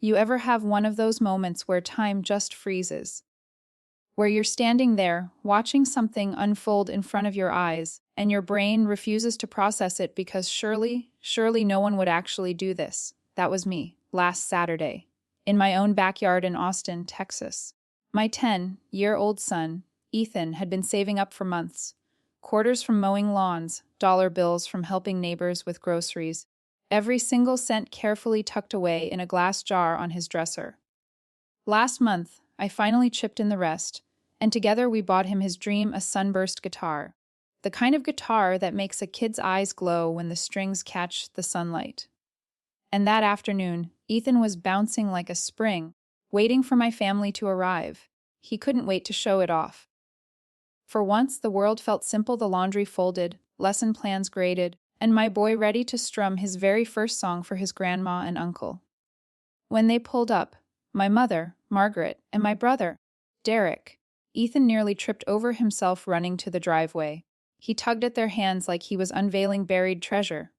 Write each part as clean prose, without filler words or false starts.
You ever have one of those moments where time just freezes? Where you're standing there, watching something unfold in front of your eyes, and your brain refuses to process it because surely no one would actually do this. That was me, last Saturday, in my own backyard in Austin, Texas. My 10-year-old son, Ethan, had been saving up for months. Quarters from mowing lawns, dollar bills from helping neighbors with groceries, every single cent carefully tucked away in a glass jar on his dresser. Last month, I finally chipped in the rest, and together we bought him his dream, a sunburst guitar. The kind of guitar that makes a kid's eyes glow when the strings catch the sunlight. And that afternoon, Ethan was bouncing like a spring, waiting for my family to arrive. He couldn't wait to show it off. For once, the world felt simple, the laundry folded, lesson plans graded, and my boy ready to strum his very first song for his grandma and uncle. When they pulled up, my mother, Margaret, and my brother, Derek, Ethan nearly tripped over himself running to the driveway. He tugged at their hands like he was unveiling buried treasure.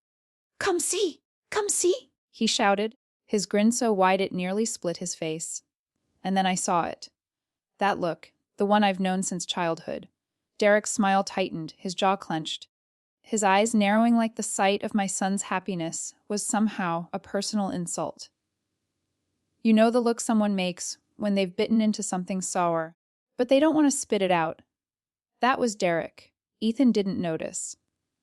"Come see! Come see!" he shouted, his grin so wide it nearly split his face. And then I saw it. That look, the one I've known since childhood. Derek's smile tightened, his jaw clenched. His eyes narrowing like the sight of my son's happiness was somehow a personal insult. You know the look someone makes when they've bitten into something sour, but they don't want to spit it out. That was Derek. Ethan didn't notice.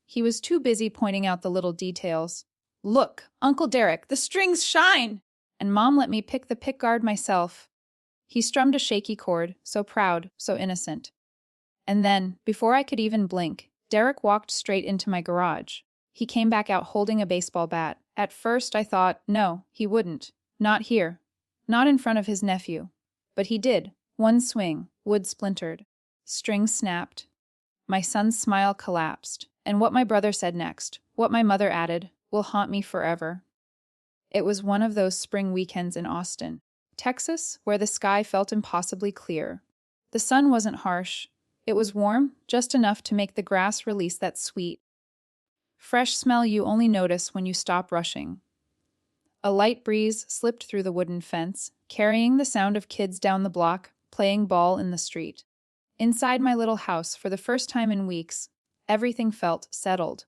He was too busy pointing out the little details. "Look, Uncle Derek, the strings shine! And Mom let me pick the pickguard myself." He strummed a shaky chord, so proud, so innocent. And then, before I could even blink, Derek walked straight into my garage. He came back out holding a baseball bat. At first I thought, no, he wouldn't. Not here. Not in front of his nephew. But he did. One swing, wood splintered. Strings snapped. My son's smile collapsed. And what my brother said next, what my mother added, will haunt me forever. It was one of those spring weekends in Austin, Texas, where the sky felt impossibly clear. The sun wasn't harsh. It was warm, just enough to make the grass release that sweet, fresh smell you only notice when you stop rushing. A light breeze slipped through the wooden fence, carrying the sound of kids down the block, playing ball in the street. Inside my little house, for the first time in weeks, everything felt settled.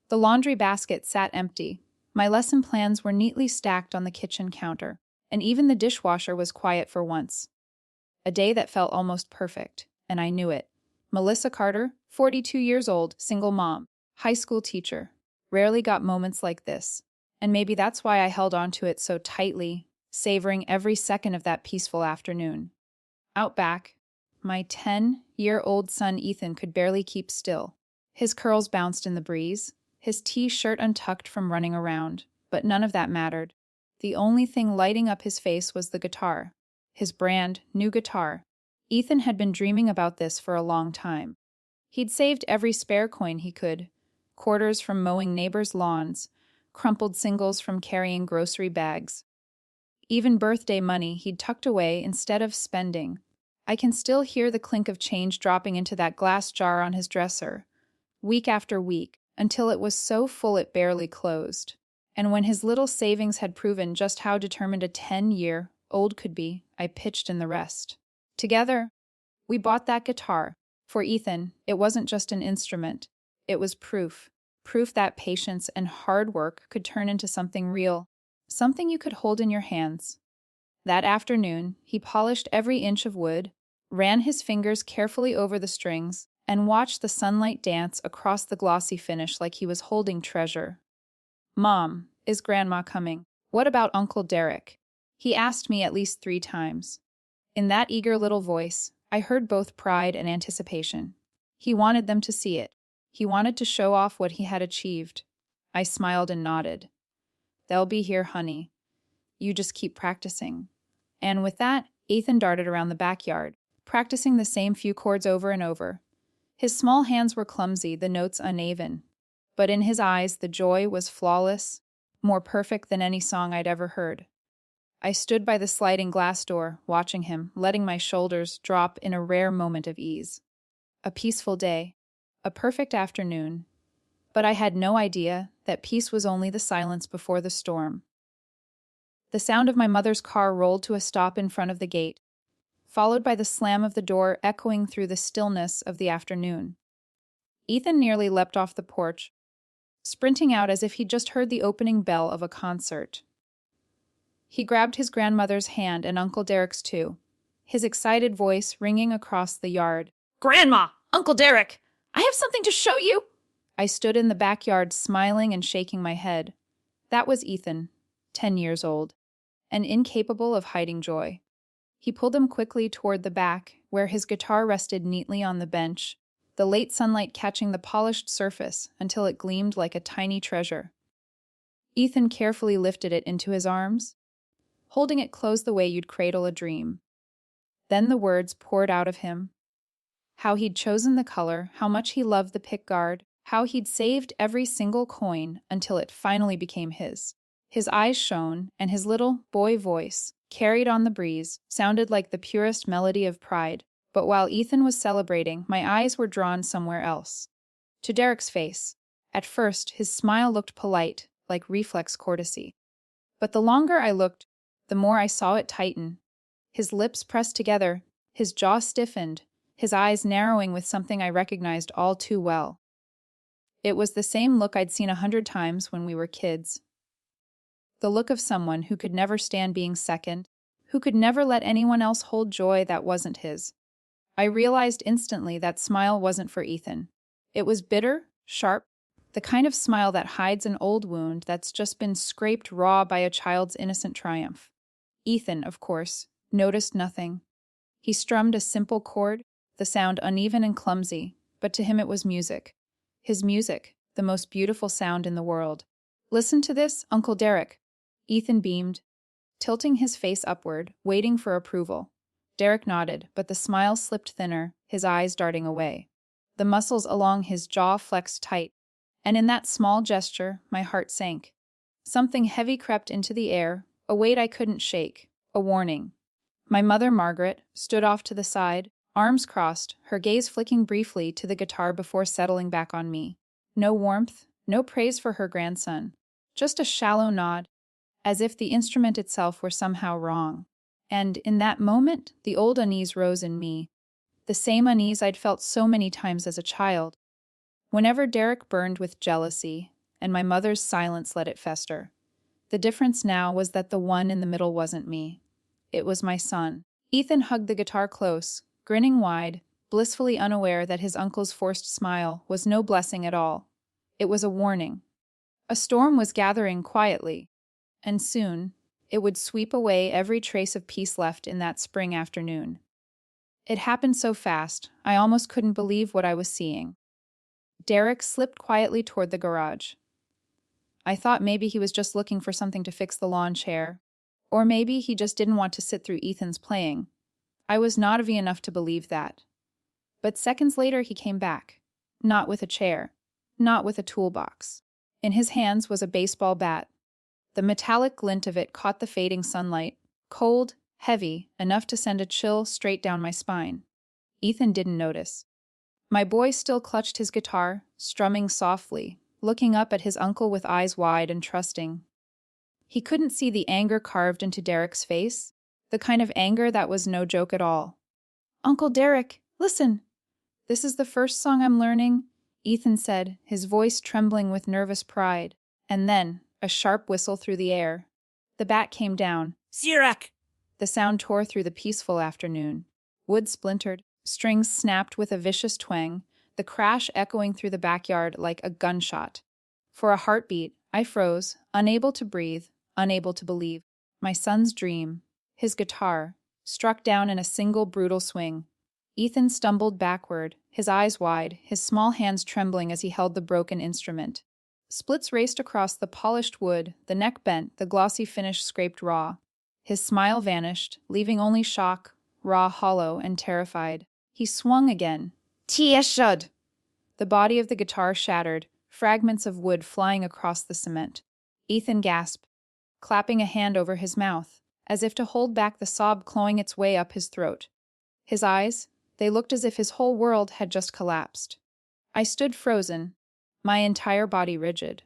The laundry basket sat empty. My lesson plans were neatly stacked on the kitchen counter, and even the dishwasher was quiet for once. A day that felt almost perfect. And I knew it. Melissa Carter, 42 years old, single mom, high school teacher, rarely got moments like this. And maybe that's why I held on to it so tightly, savoring every second of that peaceful afternoon. Out back, my 10-year-old son Ethan could barely keep still. His curls bounced in the breeze, his t-shirt untucked from running around, but none of that mattered. The only thing lighting up his face was the guitar, his brand new guitar. Ethan had been dreaming about this for a long time. He'd saved every spare coin he could, quarters from mowing neighbors' lawns, crumpled singles from carrying grocery bags. Even birthday money he'd tucked away instead of spending. I can still hear the clink of change dropping into that glass jar on his dresser, week after week, until it was so full it barely closed. And when his little savings had proven just how determined a 10-year-old could be, I pitched in the rest. Together, we bought that guitar. For Ethan, it wasn't just an instrument. It was proof. Proof that patience and hard work could turn into something real, something you could hold in your hands. That afternoon, he polished every inch of wood, ran his fingers carefully over the strings, and watched the sunlight dance across the glossy finish like he was holding treasure. "Mom, is Grandma coming? What about Uncle Derek?" He asked me at least 3 times. In that eager little voice, I heard both pride and anticipation. He wanted them to see it. He wanted to show off what he had achieved. I smiled and nodded. "They'll be here, honey. You just keep practicing." And with that, Ethan darted around the backyard, practicing the same few chords over and over. His small hands were clumsy, the notes uneven. But in his eyes, the joy was flawless, more perfect than any song I'd ever heard. I stood by the sliding glass door, watching him, letting my shoulders drop in a rare moment of ease. A peaceful day, a perfect afternoon. But I had no idea that peace was only the silence before the storm. The sound of my mother's car rolled to a stop in front of the gate, followed by the slam of the door echoing through the stillness of the afternoon. Ethan nearly leapt off the porch, sprinting out as if he'd just heard the opening bell of a concert. He grabbed his grandmother's hand and Uncle Derek's too, his excited voice ringing across the yard. "Grandma! Uncle Derek! I have something to show you!" I stood in the backyard smiling and shaking my head. That was Ethan, 10 years old, and incapable of hiding joy. He pulled him quickly toward the back, where his guitar rested neatly on the bench, the late sunlight catching the polished surface until it gleamed like a tiny treasure. Ethan carefully lifted it into his arms, holding it close the way you'd cradle a dream. Then the words poured out of him. How he'd chosen the color, how much he loved the pickguard, how he'd saved every single coin until it finally became his. His eyes shone, and his little boy voice, carried on the breeze, sounded like the purest melody of pride. But while Ethan was celebrating, my eyes were drawn somewhere else. To Derek's face. At first, his smile looked polite, like reflex courtesy. But the longer I looked, the more I saw it tighten. His lips pressed together, his jaw stiffened, his eyes narrowing with something I recognized all too well. It was the same look I'd seen 100 times when we were kids. The look of someone who could never stand being second, who could never let anyone else hold joy that wasn't his. I realized instantly that smile wasn't for Ethan. It was bitter, sharp, the kind of smile that hides an old wound that's just been scraped raw by a child's innocent triumph. Ethan, of course, noticed nothing. He strummed a simple chord, the sound uneven and clumsy, but to him it was music. His music, the most beautiful sound in the world. "Listen to this, Uncle Derek." Ethan beamed, tilting his face upward, waiting for approval. Derek nodded, but the smile slipped thinner, his eyes darting away. The muscles along his jaw flexed tight, and in that small gesture, my heart sank. Something heavy crept into the air, a weight I couldn't shake, a warning. My mother, Margaret, stood off to the side, arms crossed, her gaze flicking briefly to the guitar before settling back on me. No warmth, no praise for her grandson, just a shallow nod, as if the instrument itself were somehow wrong. And in that moment, the old unease rose in me, the same unease I'd felt so many times as a child. Whenever Derek burned with jealousy, and my mother's silence let it fester. The difference now was that the one in the middle wasn't me. It was my son. Ethan hugged the guitar close, grinning wide, blissfully unaware that his uncle's forced smile was no blessing at all. It was a warning. A storm was gathering quietly, and soon it would sweep away every trace of peace left in that spring afternoon. It happened so fast, I almost couldn't believe what I was seeing. Derek slipped quietly toward the garage. I thought maybe he was just looking for something to fix the lawn chair, or maybe he just didn't want to sit through Ethan's playing. I was naughty enough to believe that. But seconds later he came back, not with a chair, not with a toolbox. In his hands was a baseball bat. The metallic glint of it caught the fading sunlight, cold, heavy, enough to send a chill straight down my spine. Ethan didn't notice. My boy still clutched his guitar, strumming softly, looking up at his uncle with eyes wide and trusting. He couldn't see the anger carved into Derek's face, the kind of anger that was no joke at all. "Uncle Derek, listen! This is the first song I'm learning," Ethan said, his voice trembling with nervous pride. And then, a sharp whistle through the air. The bat came down. "Sirak!" The sound tore through the peaceful afternoon. Wood splintered, strings snapped with a vicious twang, the crash echoing through the backyard like a gunshot. For a heartbeat, I froze, unable to breathe, unable to believe. My son's dream, his guitar, struck down in a single brutal swing. Ethan stumbled backward, his eyes wide, his small hands trembling as he held the broken instrument. Splits raced across the polished wood, the neck bent, the glossy finish scraped raw. His smile vanished, leaving only shock, raw, hollow, and terrified. He swung again. "Tieshud!" The body of the guitar shattered, fragments of wood flying across the cement. Ethan gasped, clapping a hand over his mouth, as if to hold back the sob clawing its way up his throat. His eyes, they looked as if his whole world had just collapsed. I stood frozen, my entire body rigid.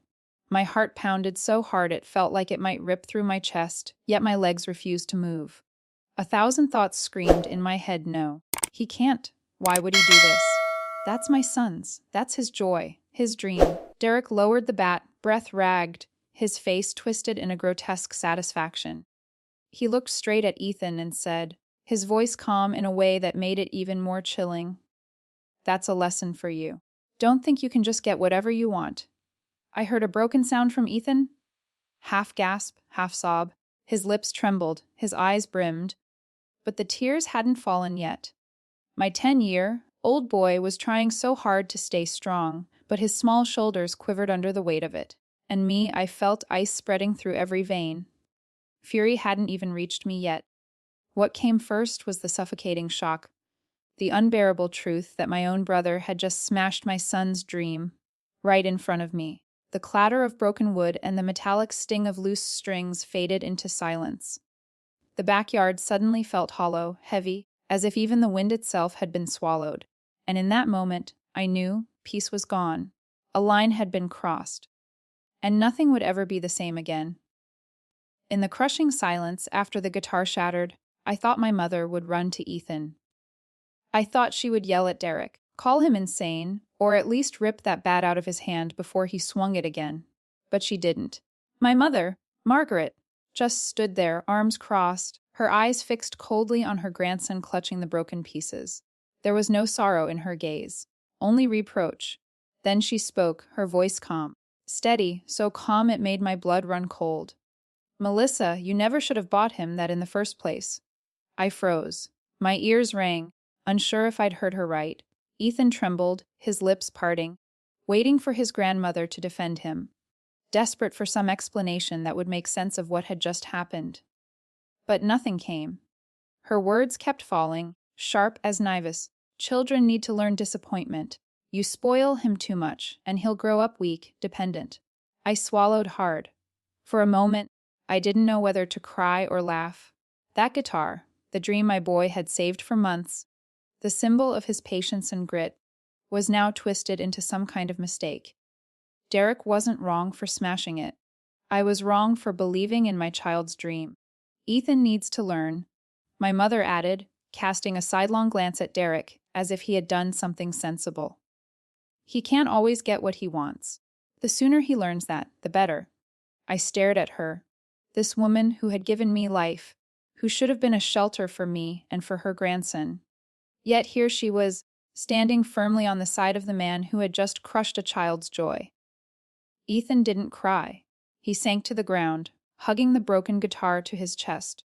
My heart pounded so hard it felt like it might rip through my chest, yet my legs refused to move. 1,000 thoughts screamed in my head, no. He can't. Why would he do this? That's my son's. That's his joy, his dream. Derek lowered the bat, breath ragged, his face twisted in a grotesque satisfaction. He looked straight at Ethan and said, his voice calm in a way that made it even more chilling, "That's a lesson for you. Don't think you can just get whatever you want." I heard a broken sound from Ethan. Half gasp, half sob. His lips trembled, his eyes brimmed. But the tears hadn't fallen yet. My 10-year-old boy was trying so hard to stay strong, but his small shoulders quivered under the weight of it. And me, I felt ice spreading through every vein. Fury hadn't even reached me yet. What came first was the suffocating shock, the unbearable truth that my own brother had just smashed my son's dream right in front of me. The clatter of broken wood and the metallic sting of loose strings faded into silence. The backyard suddenly felt hollow, heavy, as if even the wind itself had been swallowed. And in that moment, I knew peace was gone. A line had been crossed. And nothing would ever be the same again. In the crushing silence after the guitar shattered, I thought my mother would run to Ethan. I thought she would yell at Derek, call him insane, or at least rip that bat out of his hand before he swung it again. But she didn't. My mother, Margaret, just stood there, arms crossed, her eyes fixed coldly on her grandson clutching the broken pieces. There was no sorrow in her gaze, only reproach. Then she spoke, her voice calm, steady, so calm it made my blood run cold. "Melissa, you never should have bought him that in the first place." I froze. My ears rang, unsure if I'd heard her right. Ethan trembled, his lips parting, waiting for his grandmother to defend him, desperate for some explanation that would make sense of what had just happened. But nothing came. Her words kept falling, sharp as knives. "Children need to learn disappointment. You spoil him too much, and he'll grow up weak, dependent." I swallowed hard. For a moment, I didn't know whether to cry or laugh. That guitar, the dream my boy had saved for months, the symbol of his patience and grit, was now twisted into some kind of mistake. Derek wasn't wrong for smashing it. I was wrong for believing in my child's dream. "Ethan needs to learn," my mother added, casting a sidelong glance at Derek, as if he had done something sensible. "He can't always get what he wants. The sooner he learns that, the better." I stared at her, this woman who had given me life, who should have been a shelter for me and for her grandson. Yet here she was, standing firmly on the side of the man who had just crushed a child's joy. Ethan didn't cry. He sank to the ground, hugging the broken guitar to his chest,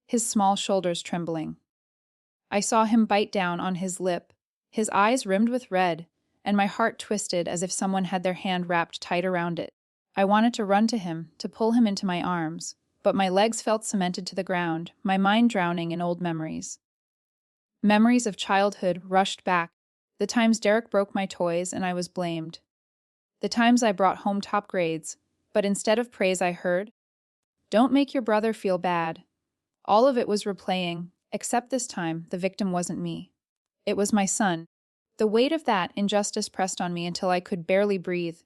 his small shoulders trembling. I saw him bite down on his lip, his eyes rimmed with red, and my heart twisted as if someone had their hand wrapped tight around it. I wanted to run to him, to pull him into my arms, but my legs felt cemented to the ground, my mind drowning in old memories. Memories of childhood rushed back, the times Derek broke my toys and I was blamed. The times I brought home top grades, but instead of praise I heard, "Don't make your brother feel bad." All of it was replaying, except this time the victim wasn't me. It was my son. The weight of that injustice pressed on me until I could barely breathe.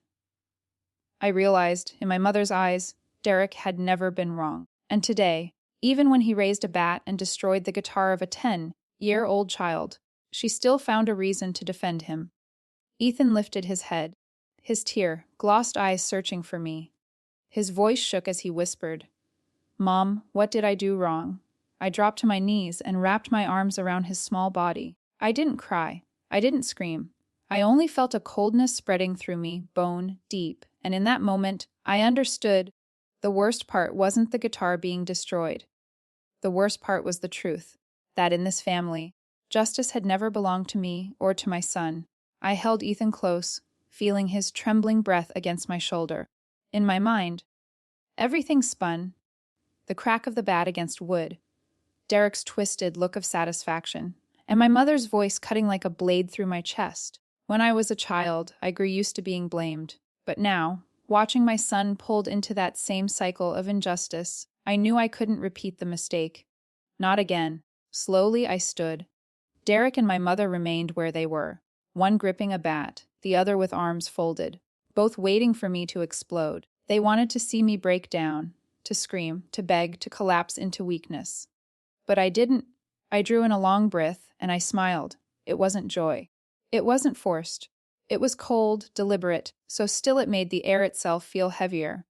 I realized, in my mother's eyes, Derek had never been wrong. And today, even when he raised a bat and destroyed the guitar of a 10-year-old child, she still found a reason to defend him. Ethan lifted his head, his tear-glossed eyes searching for me. His voice shook as he whispered, "Mom, what did I do wrong?" I dropped to my knees and wrapped my arms around his small body. I didn't cry. I didn't scream. I only felt a coldness spreading through me, bone deep, and in that moment, I understood the worst part wasn't the guitar being destroyed. The worst part was the truth, that in this family, justice had never belonged to me or to my son. I held Ethan close, feeling his trembling breath against my shoulder. In my mind, everything spun. The crack of the bat against wood, Derek's twisted look of satisfaction, and my mother's voice cutting like a blade through my chest. When I was a child, I grew used to being blamed. But now, watching my son pulled into that same cycle of injustice, I knew I couldn't repeat the mistake. Not again. Slowly I stood. Derek and my mother remained where they were, one gripping a bat, the other with arms folded, both waiting for me to explode. They wanted to see me break down, to scream, to beg, to collapse into weakness. But I didn't. I drew in a long breath, and I smiled. It wasn't joy. It wasn't forced. It was cold, deliberate, so still it made the air itself feel heavier.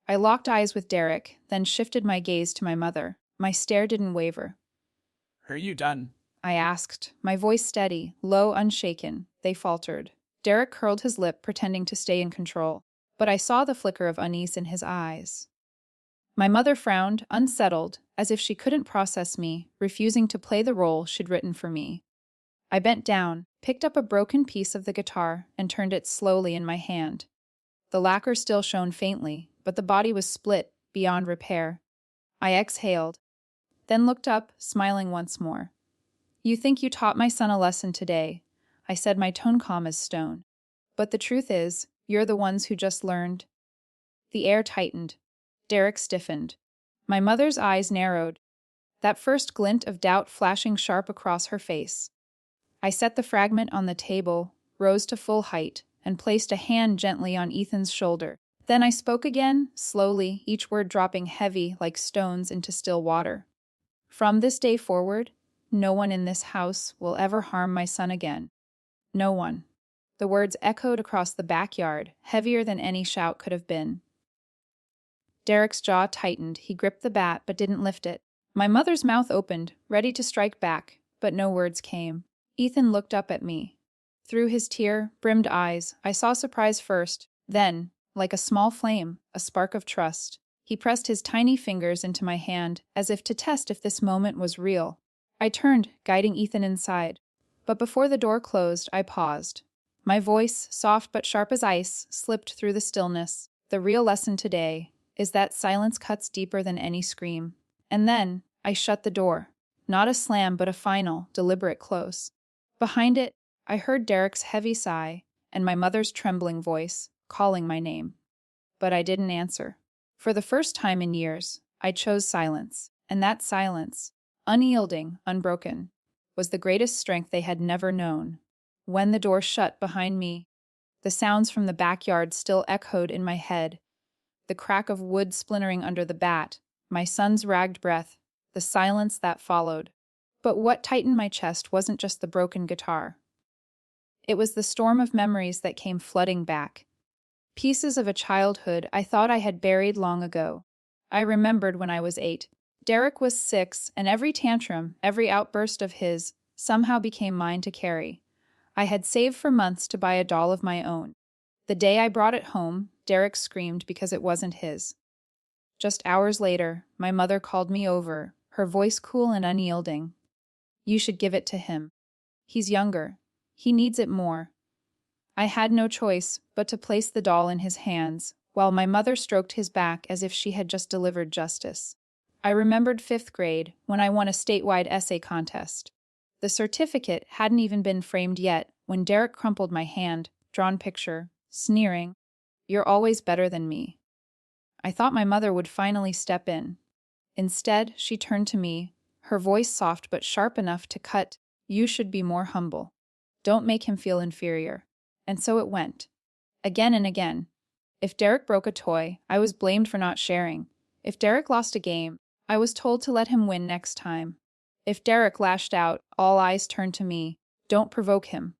I locked eyes with Derek, then shifted my gaze to my mother. My stare didn't waver. Are you done? I asked, my voice steady, low, unshaken. They faltered. Derek curled his lip, pretending to stay in control, but I saw the flicker of unease in his eyes. My mother frowned, unsettled, as if she couldn't process me, refusing to play the role she'd written for me. I bent down, picked up a broken piece of the guitar, and turned it slowly in my hand. The lacquer still shone faintly, but the body was split, beyond repair. I exhaled, then looked up, smiling once more. You think you taught my son a lesson today, I said, my tone calm as stone. But the truth is, you're the ones who just learned. The air tightened. Derek stiffened. My mother's eyes narrowed, that first glint of doubt flashing sharp across her face. I set the fragment on the table, rose to full height, and placed a hand gently on Ethan's shoulder. Then I spoke again, slowly, each word dropping heavy like stones into still water. From this day forward, no one in this house will ever harm my son again. No one. The words echoed across the backyard, heavier than any shout could have been. Derek's jaw tightened. He gripped the bat but didn't lift it. My mother's mouth opened, ready to strike back, but no words came. Ethan looked up at me. Through his tear-brimmed eyes, I saw surprise first, then, like a small flame, a spark of trust. He pressed his tiny fingers into my hand, as if to test if this moment was real. I turned, guiding Ethan inside. But before the door closed, I paused. My voice, soft but sharp as ice, slipped through the stillness. The real lesson today is that silence cuts deeper than any scream. And then, I shut the door. Not a slam, but a final, deliberate close. Behind it, I heard Derek's heavy sigh and my mother's trembling voice, calling my name. But I didn't answer. For the first time in years, I chose silence, and that silence, unyielding, unbroken, was the greatest strength they had never known. When the door shut behind me, the sounds from the backyard still echoed in my head. The crack of wood splintering under the bat, my son's ragged breath, the silence that followed. But what tightened my chest wasn't just the broken guitar. It was the storm of memories that came flooding back. Pieces of a childhood I thought I had buried long ago. I remembered when I was 8. Derek was 6, and every tantrum, every outburst of his, somehow became mine to carry. I had saved for months to buy a doll of my own. The day I brought it home, Derek screamed because it wasn't his. Just hours later, my mother called me over, her voice cool and unyielding. You should give it to him. He's younger. He needs it more. I had no choice but to place the doll in his hands, while my mother stroked his back as if she had just delivered justice. I remembered 5th grade, when I won a statewide essay contest. The certificate hadn't even been framed yet when Derek crumpled my hand, drawn picture, sneering, "You're always better than me." I thought my mother would finally step in. Instead, she turned to me, her voice soft but sharp enough to cut, "You should be more humble. Don't make him feel inferior." And so it went. Again and again. If Derek broke a toy, I was blamed for not sharing. If Derek lost a game, I was told to let him win next time. If Derek lashed out, all eyes turned to me. Don't provoke him.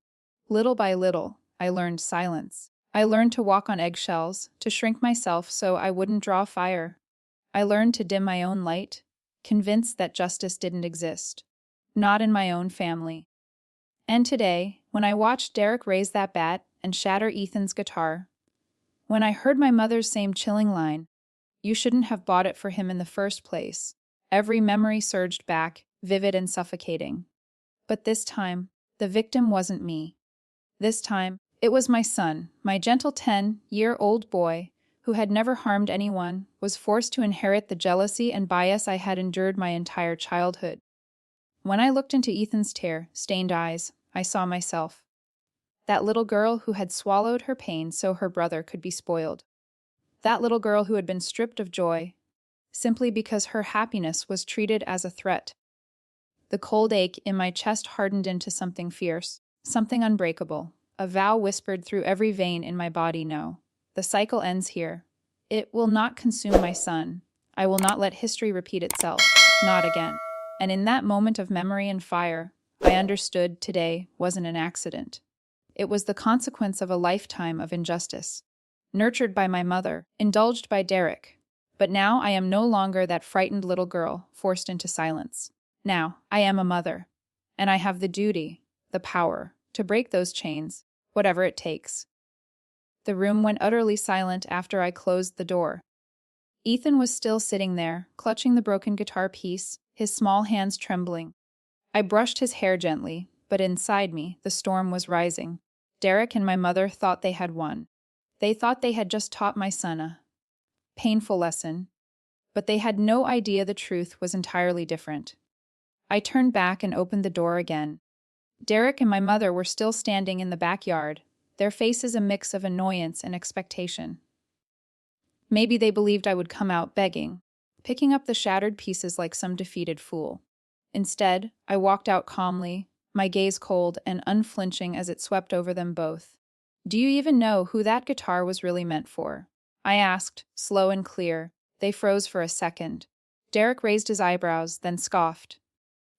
Little by little, I learned silence. I learned to walk on eggshells, to shrink myself so I wouldn't draw fire. I learned to dim my own light, convinced that justice didn't exist. Not in my own family. And today, when I watched Derek raise that bat and shatter Ethan's guitar, when I heard my mother's same chilling line, "You shouldn't have bought it for him in the first place," every memory surged back, vivid and suffocating. But this time, the victim wasn't me. This time, it was my son, my gentle 10-year-old boy, who had never harmed anyone, was forced to inherit the jealousy and bias I had endured my entire childhood. When I looked into Ethan's tear-stained eyes, I saw myself. That little girl who had swallowed her pain so her brother could be spoiled. That little girl who had been stripped of joy, simply because her happiness was treated as a threat. The cold ache in my chest hardened into something fierce, something unbreakable, a vow whispered through every vein in my body. No, the cycle ends here. It will not consume my son. I will not let history repeat itself. Not again. And in that moment of memory and fire, I understood today wasn't an accident. It was the consequence of a lifetime of injustice. Nurtured by my mother, indulged by Derek. But now I am no longer that frightened little girl forced into silence. Now I am a mother. And I have the duty, the power, to break those chains, whatever it takes. The room went utterly silent after I closed the door. Ethan was still sitting there, clutching the broken guitar piece, his small hands trembling. I brushed his hair gently, but inside me, the storm was rising. Derek and my mother thought they had won. They thought they had just taught my son a painful lesson, but they had no idea the truth was entirely different. I turned back and opened the door again. Derek and my mother were still standing in the backyard, their faces a mix of annoyance and expectation. Maybe they believed I would come out begging, picking up the shattered pieces like some defeated fool. Instead, I walked out calmly, my gaze cold and unflinching as it swept over them both. "Do you even know who that guitar was really meant for?" I asked, slow and clear. They froze for a second. Derek raised his eyebrows, then scoffed.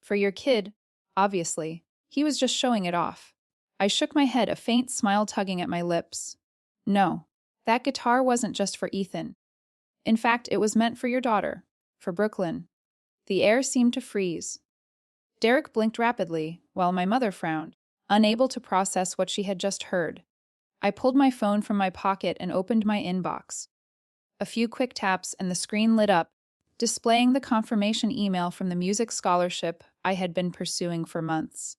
"For your kid, obviously. He was just showing it off." I shook my head, a faint smile tugging at my lips. "No, that guitar wasn't just for Ethan. In fact, it was meant for your daughter, for Brooklyn." The air seemed to freeze. Derek blinked rapidly, while my mother frowned, unable to process what she had just heard. I pulled my phone from my pocket and opened my inbox. A few quick taps and the screen lit up, displaying the confirmation email from the music scholarship I had been pursuing for months.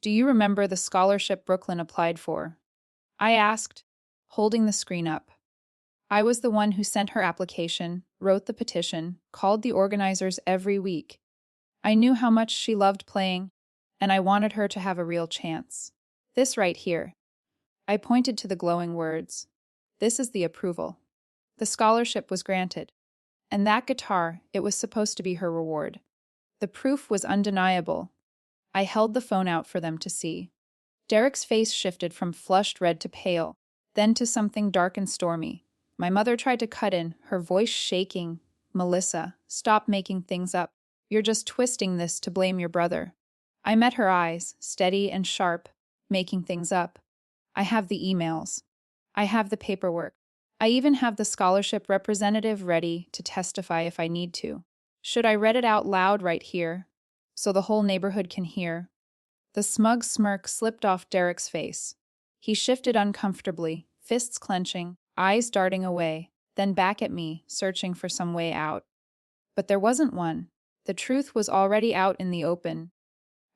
"Do you remember the scholarship Brooklyn applied for?" I asked, holding the screen up. I was the one who sent her application, wrote the petition, called the organizers every week. I knew how much she loved playing, and I wanted her to have a real chance. This right here. I pointed to the glowing words. This is the approval. The scholarship was granted. And that guitar, it was supposed to be her reward. The proof was undeniable. I held the phone out for them to see. Derek's face shifted from flushed red to pale, then to something dark and stormy. My mother tried to cut in, her voice shaking. "Melissa, stop making things up. You're just twisting this to blame your brother." I met her eyes, steady and sharp. "Making things up. I have the emails. I have the paperwork. I even have the scholarship representative ready to testify if I need to. Should I read it out loud right here, so the whole neighborhood can hear?" The smug smirk slipped off Derek's face. He shifted uncomfortably, fists clenching, eyes darting away, then back at me, searching for some way out. But there wasn't one. The truth was already out in the open.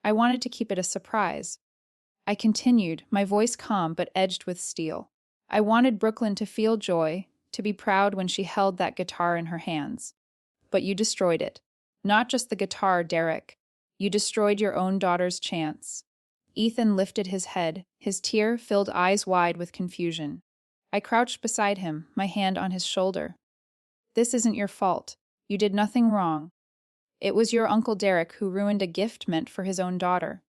I wanted to keep it a surprise. I continued, my voice calm but edged with steel. I wanted Brooklyn to feel joy, to be proud when she held that guitar in her hands. But you destroyed it. Not just the guitar, Derek. You destroyed your own daughter's chance. Ethan lifted his head, his tear-filled eyes wide with confusion. I crouched beside him, my hand on his shoulder. "This isn't your fault. You did nothing wrong. It was your Uncle Derek who ruined a gift meant for his own daughter."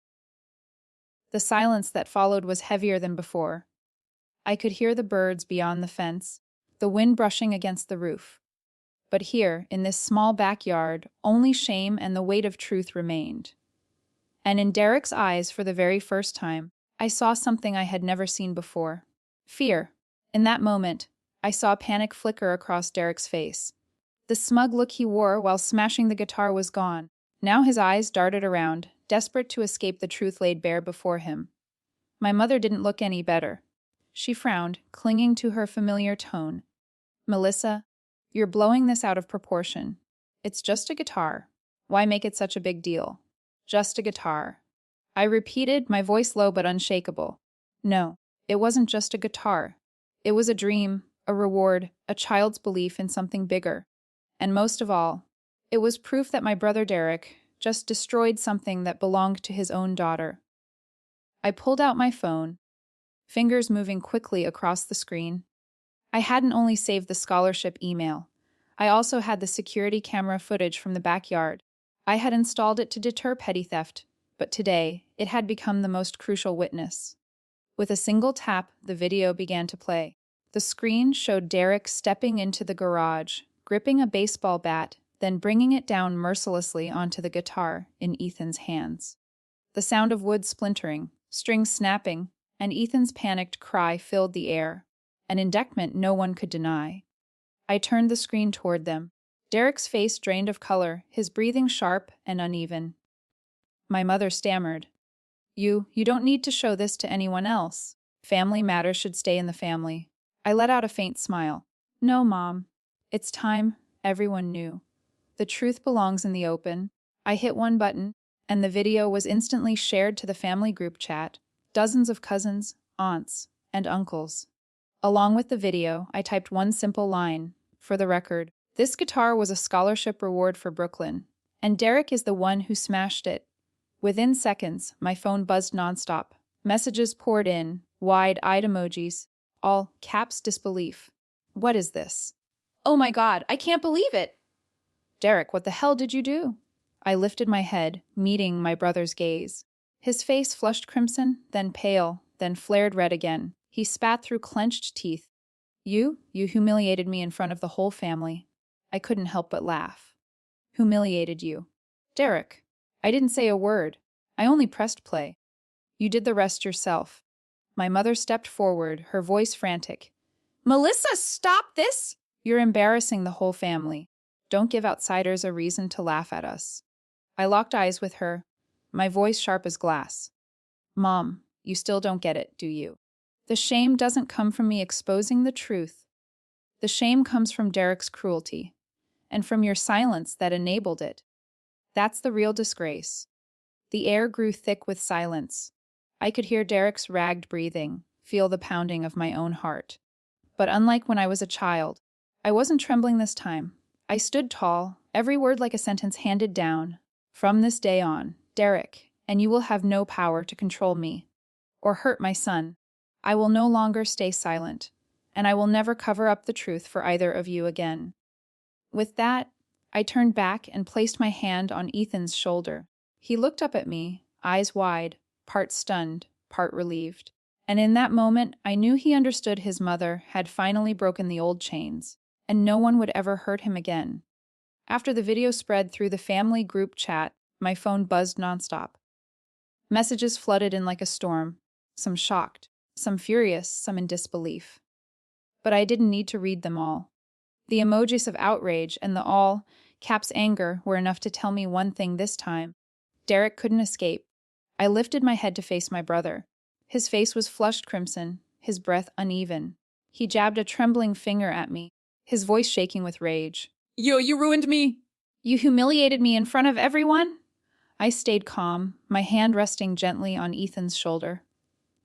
The silence that followed was heavier than before. I could hear the birds beyond the fence, the wind brushing against the roof. But here, in this small backyard, only shame and the weight of truth remained. And in Derek's eyes, for the very first time, I saw something I had never seen before. Fear. In that moment, I saw panic flicker across Derek's face. The smug look he wore while smashing the guitar was gone. Now his eyes darted around, desperate to escape the truth laid bare before him. My mother didn't look any better. She frowned, clinging to her familiar tone. "Melissa, you're blowing this out of proportion. It's just a guitar. Why make it such a big deal? Just a guitar." I repeated, my voice low but unshakable. "No, it wasn't just a guitar. It was a dream, a reward, a child's belief in something bigger. And most of all, it was proof that my brother Derek just destroyed something that belonged to his own daughter." I pulled out my phone, fingers moving quickly across the screen. I hadn't only saved the scholarship email. I also had the security camera footage from the backyard. I had installed it to deter petty theft, but today it had become the most crucial witness. With a single tap, the video began to play. The screen showed Derek stepping into the garage, gripping a baseball bat, then bringing it down mercilessly onto the guitar in Ethan's hands. The sound of wood splintering, strings snapping, and Ethan's panicked cry filled the air, an indictment no one could deny. I turned the screen toward them. Derek's face drained of color, his breathing sharp and uneven. My mother stammered, You don't need to show this to anyone else. Family matters should stay in the family." I let out a faint smile. "No, Mom. It's time everyone knew. The truth belongs in the open." I hit one button, and the video was instantly shared to the family group chat. Dozens of cousins, aunts, and uncles. Along with the video, I typed one simple line. For the record, this guitar was a scholarship reward for Brooklyn, and Derek is the one who smashed it. Within seconds, my phone buzzed nonstop. Messages poured in, wide-eyed emojis, all caps disbelief. "What is this? Oh my God, I can't believe it!" "Derek, what the hell did you do?" I lifted my head, meeting my brother's gaze. His face flushed crimson, then pale, then flared red again. He spat through clenched teeth. You humiliated me in front of the whole family." I couldn't help but laugh. "Humiliated you?" "Derek, I didn't say a word. I only pressed play. You did the rest yourself." My mother stepped forward, her voice frantic. "Melissa, stop this! You're embarrassing the whole family. Don't give outsiders a reason to laugh at us." I locked eyes with her, my voice sharp as glass. "Mom, you still don't get it, do you? The shame doesn't come from me exposing the truth. The shame comes from Derek's cruelty, and from your silence that enabled it. That's the real disgrace." The air grew thick with silence. I could hear Derek's ragged breathing, feel the pounding of my own heart. But unlike when I was a child, I wasn't trembling this time. I stood tall, every word like a sentence handed down. "From this day on, Derek, and you will have no power to control me or hurt my son. I will no longer stay silent, and I will never cover up the truth for either of you again." With that, I turned back and placed my hand on Ethan's shoulder. He looked up at me, eyes wide, part stunned, part relieved. And in that moment, I knew he understood his mother had finally broken the old chains, and no one would ever hurt him again. After the video spread through the family group chat, my phone buzzed nonstop. Messages flooded in like a storm, some shocked, some furious, some in disbelief. But I didn't need to read them all. The emojis of outrage and the all caps anger were enough to tell me one thing this time. Derek couldn't escape. I lifted my head to face my brother. His face was flushed crimson, his breath uneven. He jabbed a trembling finger at me, his voice shaking with rage. You ruined me! You humiliated me in front of everyone?" I stayed calm, my hand resting gently on Ethan's shoulder.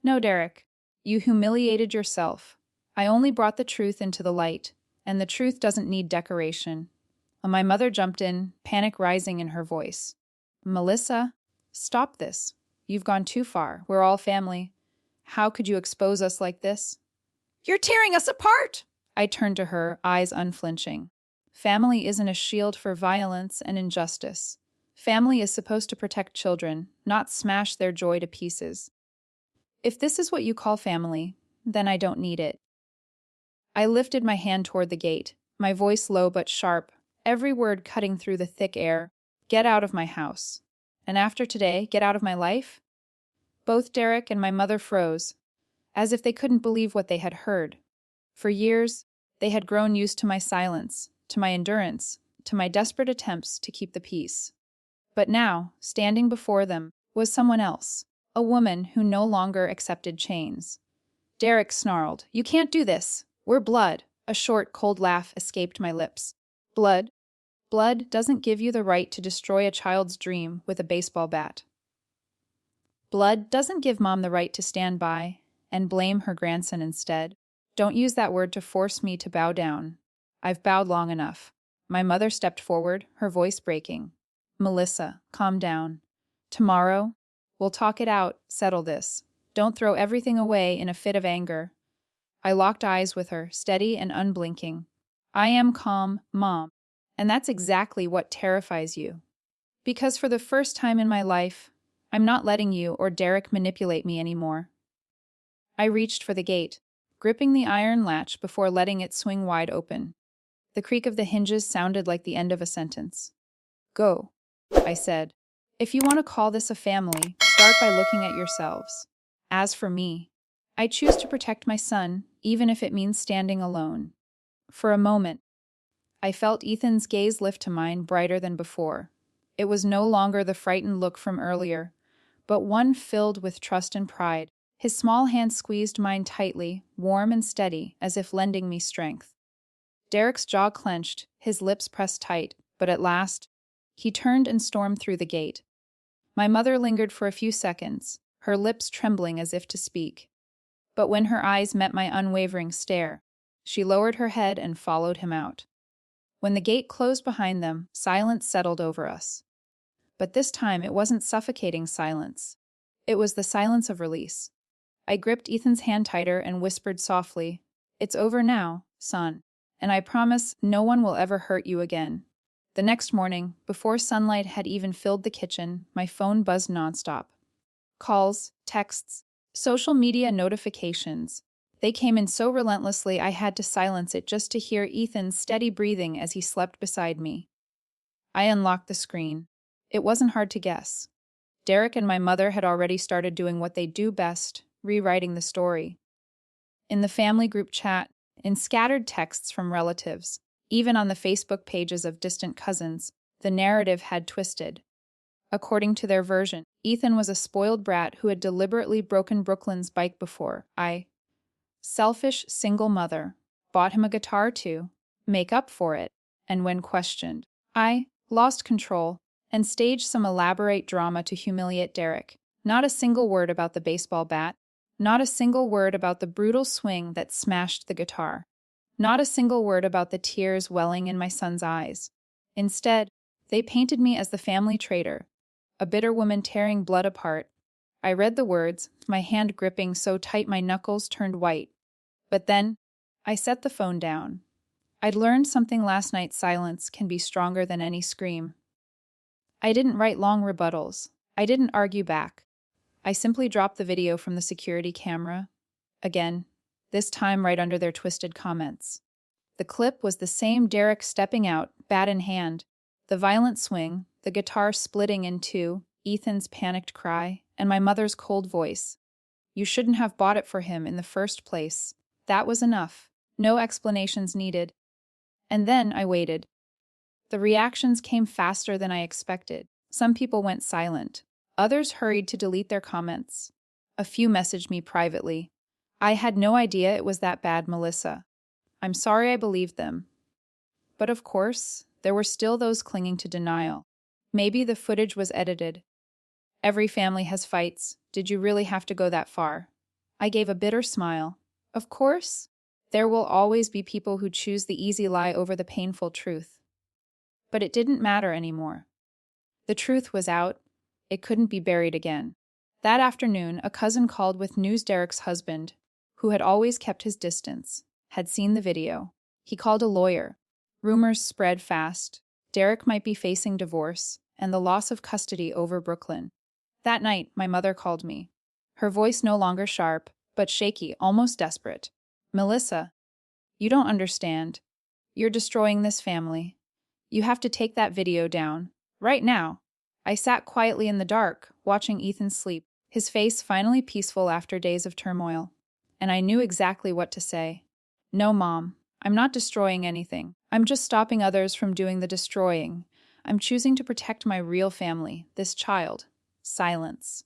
"No, Derek, you humiliated yourself. I only brought the truth into the light, and the truth doesn't need decoration." My mother jumped in, panic rising in her voice. "Melissa, stop this. You've gone too far. We're all family. How could you expose us like this?" "You're tearing us apart!" I turned to her, eyes unflinching. Family isn't a shield for violence and injustice. Family is supposed to protect children, not smash their joy to pieces. If this is what you call family, then I don't need it. I lifted my hand toward the gate, my voice low but sharp, every word cutting through the thick air. "Get out of my house. And after today, get out of my life?" Both Derek and my mother froze, as if they couldn't believe what they had heard. For years, they had grown used to my silence, to my endurance, to my desperate attempts to keep the peace. But now, standing before them, was someone else, a woman who no longer accepted chains. Derek snarled, "You can't do this. We're blood." A short, cold laugh escaped my lips. "Blood? Blood doesn't give you the right to destroy a child's dream with a baseball bat. Blood doesn't give Mom the right to stand by and blame her grandson instead. Don't use that word to force me to bow down. I've bowed long enough." My mother stepped forward, her voice breaking. "Melissa, calm down. Tomorrow, we'll talk it out, settle this. Don't throw everything away in a fit of anger." I locked eyes with her, steady and unblinking. "I am calm, Mom, and that's exactly what terrifies you. Because for the first time in my life, I'm not letting you or Derek manipulate me anymore." I reached for the gate, gripping the iron latch before letting it swing wide open. The creak of the hinges sounded like the end of a sentence. Go, I said. If you want to call this a family, start by looking at yourselves. As for me, I choose to protect my son, even if it means standing alone. For a moment, I felt Ethan's gaze lift to mine brighter than before. It was no longer the frightened look from earlier, but one filled with trust and pride. His small hand squeezed mine tightly, warm and steady, as if lending me strength. Derek's jaw clenched, his lips pressed tight, but at last, he turned and stormed through the gate. My mother lingered for a few seconds, her lips trembling as if to speak. But when her eyes met my unwavering stare, she lowered her head and followed him out. When the gate closed behind them, silence settled over us. But this time it wasn't suffocating silence. It was the silence of release. I gripped Ethan's hand tighter and whispered softly, "It's over now, son, and I promise no one will ever hurt you again." The next morning, before sunlight had even filled the kitchen, my phone buzzed nonstop. Calls, texts, social media notifications. They came in so relentlessly I had to silence it just to hear Ethan's steady breathing as he slept beside me. I unlocked the screen. It wasn't hard to guess. Derek and my mother had already started doing what they do best, rewriting the story. In the family group chat, in scattered texts from relatives, even on the Facebook pages of distant cousins, the narrative had twisted. According to their version, Ethan was a spoiled brat who had deliberately broken Brooklyn's bike before. Selfish single mother, bought him a guitar to make up for it, and when questioned, I lost control and staged some elaborate drama to humiliate Derek. Not a single word about the baseball bat, not a single word about the brutal swing that smashed the guitar, not a single word about the tears welling in my son's eyes. Instead, they painted me as the family traitor, a bitter woman tearing blood apart. I read the words, my hand gripping so tight my knuckles turned white. But then, I set the phone down. I'd learned something last night: silence can be stronger than any scream. I didn't write long rebuttals. I didn't argue back. I simply dropped the video from the security camera. Again, this time right under their twisted comments. The clip was the same: Derek stepping out, bat in hand, the violent swing, the guitar splitting in two, Ethan's panicked cry, and my mother's cold voice. "You shouldn't have bought it for him in the first place." That was enough. No explanations needed. And then I waited. The reactions came faster than I expected. Some people went silent. Others hurried to delete their comments. A few messaged me privately. "I had no idea it was that bad, Melissa. I'm sorry I believed them." But of course, there were still those clinging to denial. Maybe the footage was edited. Every family has fights. Did you really have to go that far? I gave a bitter smile. Of course, there will always be people who choose the easy lie over the painful truth. But it didn't matter anymore. The truth was out. It couldn't be buried again. That afternoon, a cousin called with news. Derek's husband, who had always kept his distance, had seen the video. He called a lawyer. Rumors spread fast. Derek might be facing divorce and the loss of custody over Brooklyn. That night, my mother called me. Her voice no longer sharp, but shaky, almost desperate. "Melissa, you don't understand. You're destroying this family. You have to take that video down. Right now." I sat quietly in the dark, watching Ethan sleep, his face finally peaceful after days of turmoil. And I knew exactly what to say. "No, Mom, I'm not destroying anything. I'm just stopping others from doing the destroying. I'm choosing to protect my real family, this child." Silence.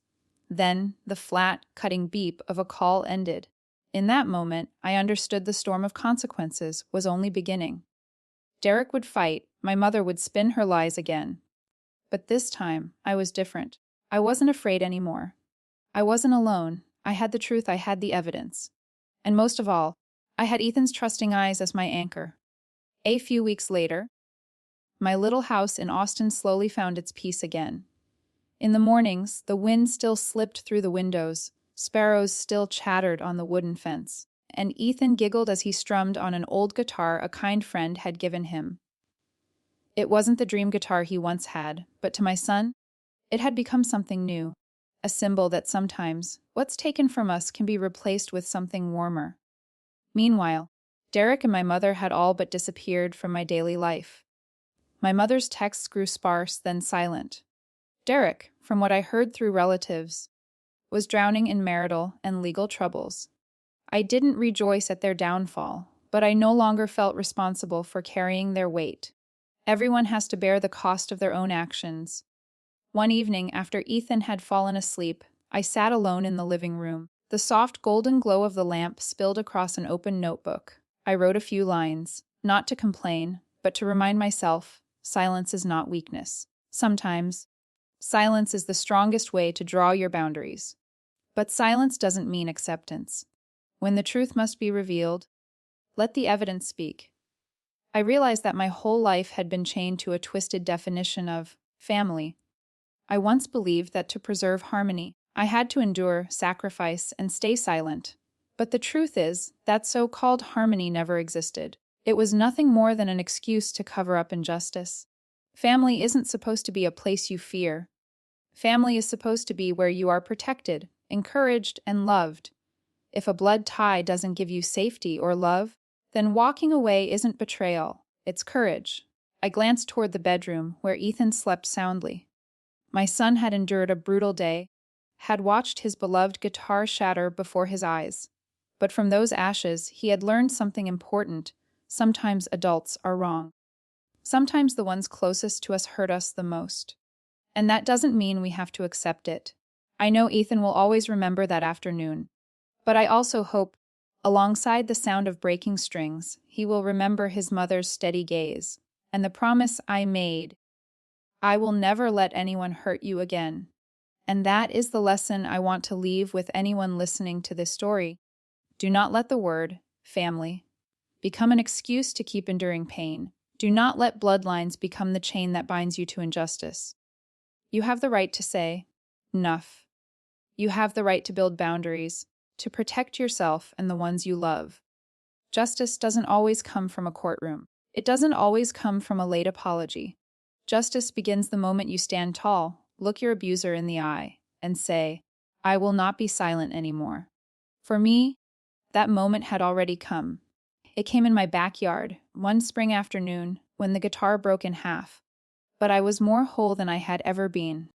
Then the flat, cutting beep of a call ended. In that moment, I understood the storm of consequences was only beginning. Derek would fight, my mother would spin her lies again. But this time, I was different. I wasn't afraid anymore. I wasn't alone. I had the truth, I had the evidence. And most of all, I had Ethan's trusting eyes as my anchor. A few weeks later, my little house in Austin slowly found its peace again. In the mornings, the wind still slipped through the windows, sparrows still chattered on the wooden fence, and Ethan giggled as he strummed on an old guitar a kind friend had given him. It wasn't the dream guitar he once had, but to my son, it had become something new, a symbol that sometimes what's taken from us can be replaced with something warmer. Meanwhile, Derek and my mother had all but disappeared from my daily life. My mother's texts grew sparse, then silent. Derek, from what I heard through relatives, was drowning in marital and legal troubles. I didn't rejoice at their downfall, but I no longer felt responsible for carrying their weight. Everyone has to bear the cost of their own actions. One evening, after Ethan had fallen asleep, I sat alone in the living room. The soft golden glow of the lamp spilled across an open notebook. I wrote a few lines, not to complain, but to remind myself, silence is not weakness. Sometimes, silence is the strongest way to draw your boundaries. But silence doesn't mean acceptance. When the truth must be revealed, let the evidence speak. I realized that my whole life had been chained to a twisted definition of family. I once believed that to preserve harmony, I had to endure, sacrifice, and stay silent. But the truth is that so-called harmony never existed. It was nothing more than an excuse to cover up injustice. Family isn't supposed to be a place you fear. Family is supposed to be where you are protected, encouraged, and loved. If a blood tie doesn't give you safety or love, then walking away isn't betrayal, it's courage. I glanced toward the bedroom where Ethan slept soundly. My son had endured a brutal day, had watched his beloved guitar shatter before his eyes. But from those ashes, he had learned something important. Sometimes adults are wrong. Sometimes the ones closest to us hurt us the most. And that doesn't mean we have to accept it. I know Ethan will always remember that afternoon. But I also hope, alongside the sound of breaking strings, he will remember his mother's steady gaze and the promise I made, I will never let anyone hurt you again. And that is the lesson I want to leave with anyone listening to this story. Do not let the word, family, become an excuse to keep enduring pain. Do not let bloodlines become the chain that binds you to injustice. You have the right to say, enough. You have the right to build boundaries, to protect yourself and the ones you love. Justice doesn't always come from a courtroom. It doesn't always come from a late apology. Justice begins the moment you stand tall, look your abuser in the eye, and say, I will not be silent anymore. For me, that moment had already come. It came in my backyard, one spring afternoon, when the guitar broke in half. But I was more whole than I had ever been.